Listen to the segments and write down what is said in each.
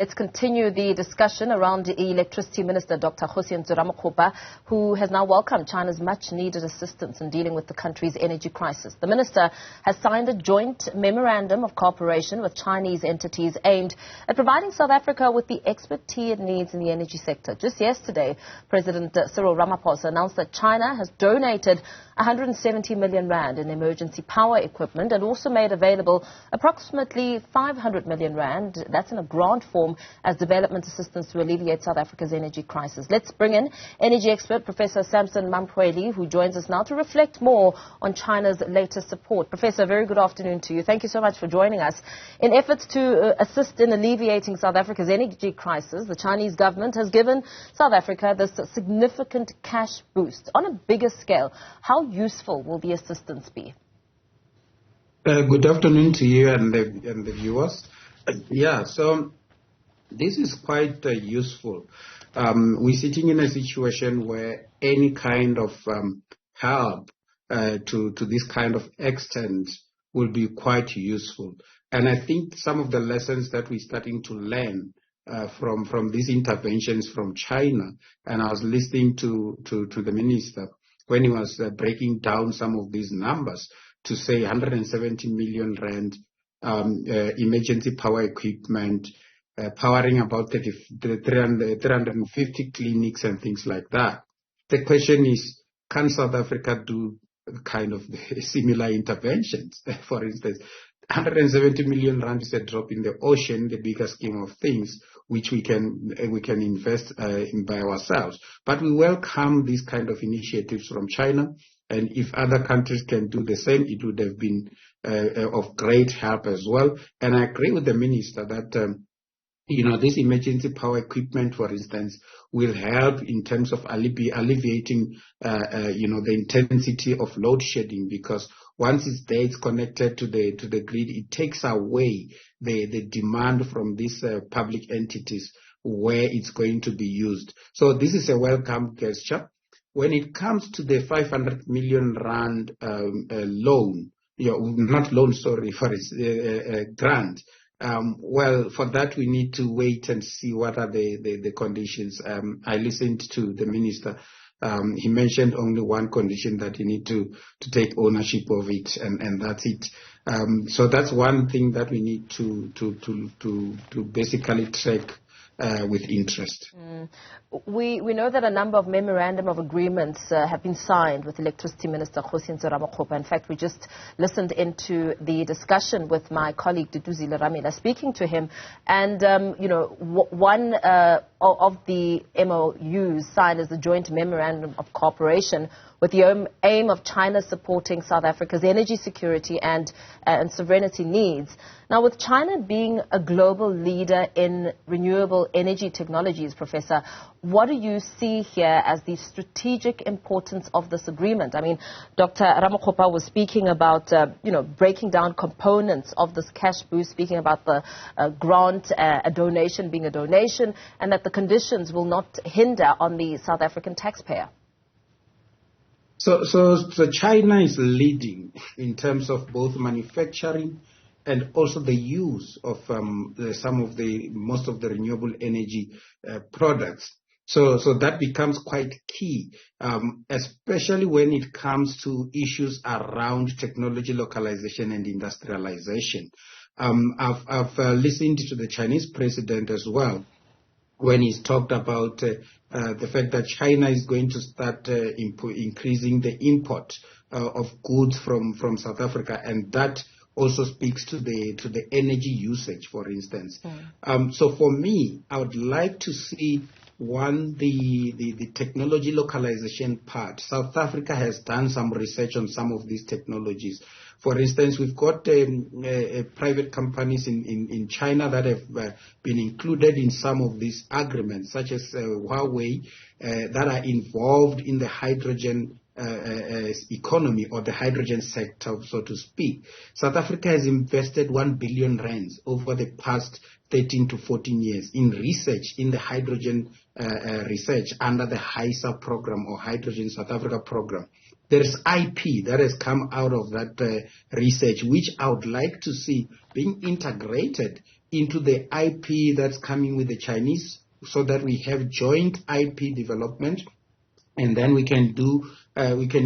Let's continue the discussion around the Electricity Minister Dr Kgosientsho Ramokgopa, who has now welcomed China's much-needed assistance in dealing with the country's energy crisis. The minister has signed a joint memorandum of cooperation with Chinese entities aimed at providing South Africa with the expertise it needs in the energy sector. Just yesterday, President Cyril Ramaphosa announced that China has donated 170 million rand in emergency power equipment and also made available approximately 500 million rand, that's in a grant form, as development assistance to alleviate South Africa's energy crisis. Let's bring in energy expert Prof Samson Mamphweli, who joins us now to reflect more on China's latest support. Professor, very good afternoon to you. Thank you so much for joining us. In efforts to assist in alleviating South Africa's energy crisis, the Chinese government has given South Africa this significant cash boost. On a bigger scale, how useful will the assistance be? Good afternoon to you and the viewers. So this is quite useful. We're sitting in a situation where any kind of help to this kind of extent will be quite useful. And I think some of the lessons that we're starting to learn from these interventions from China, and I was listening to the minister when he was breaking down some of these numbers to say 170 million rand emergency power equipment, powering about 350 clinics and things like that. The question is, can South Africa do kind of similar interventions? For instance, 170 million rand is a drop in the ocean, the bigger scheme of things, which we can invest in by ourselves. But we welcome these kind of initiatives from China, and if other countries can do the same, it would have been of great help as well. And I agree with the minister that this emergency power equipment, for instance, will help in terms of alleviating the intensity of load shedding, because once it's there, it's connected to the grid, it takes away the demand from these public entities where it's going to be used. So this is a welcome gesture. When it comes to the 500 million rand loan, grant. Well, for that we need to wait and see what are the conditions. I listened to the minister. He mentioned only one condition, that you need to take ownership of it, and that's it. So that's one thing that we need to basically track with interest. We know that a number of memorandum of agreements have been signed with Electricity Minister Kgosientsho Ramokgopa. In fact, we just listened into the discussion with my colleague Duduzi Leramila speaking to him, and one of the MOUs signed is the Joint Memorandum of Cooperation, with the aim of China supporting South Africa's energy security and sovereignty needs. Now, with China being a global leader in renewable energy technologies, Professor, what do you see here as the strategic importance of this agreement? I mean, Dr. Ramokgopa was speaking about, breaking down components of this cash boost, speaking about the grant, a donation being a donation, and that the conditions will not hinder on the South African taxpayer. So China is leading in terms of both manufacturing and also the use of most of the renewable energy products. So that becomes quite key, especially when it comes to issues around technology localization and industrialization. I've listened to the Chinese president as well, when he's talked about the fact that China is going to start increasing the import of goods from South Africa, and that also speaks to the energy usage, for instance. So for me, I would like to see the technology localization part. South Africa has done some research on some of these technologies. For instance, we've got private companies in China that have been included in some of these agreements, such as Huawei, that are involved in the hydrogen economy, or the hydrogen sector, so to speak. South Africa has invested 1 billion rands over the past 13 to 14 years in research, in the hydrogen research under the HySA program, or Hydrogen South Africa program. There is IP that has come out of that research, which I would like to see being integrated into the IP that's coming with the Chinese, so that we have joint IP development, and then we can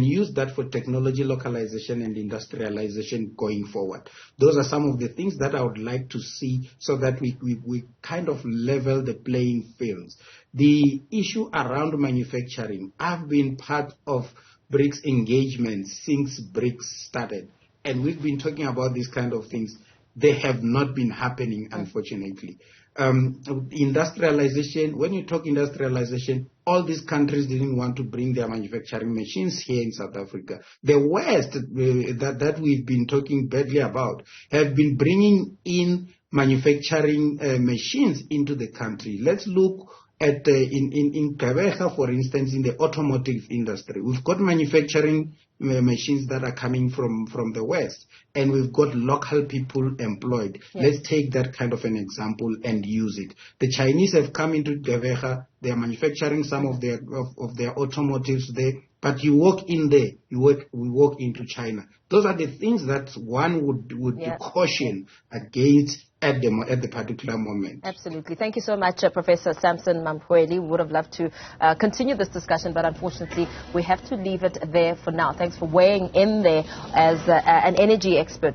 use that for technology localization and industrialization going forward. Those are some of the things that I would like to see, so that we kind of level the playing fields. The issue around manufacturing, I've been part of BRICS engagement since BRICS started, and we've been talking about these kind of things. They have not been happening, unfortunately. Industrialization, when you talk industrialization, all these countries didn't want to bring their manufacturing machines here in South Africa. The West, that we've been talking badly about, have been bringing in manufacturing machines into the country. Let's look at in Gqeberha, for instance, in the automotive industry. We've got manufacturing machines that are coming from the West, and we've got local people employed. Yes. Let's take that kind of an example and use it. The Chinese have come into Gqeberha. They are manufacturing some of their automotives there. But you walk in there, we walk into China. Those are the things that one would caution against at the particular moment. Absolutely. Thank you so much, Professor Samson Mamphweli. We would have loved to continue this discussion, but unfortunately we have to leave it there for now. Thanks for weighing in there as an energy expert.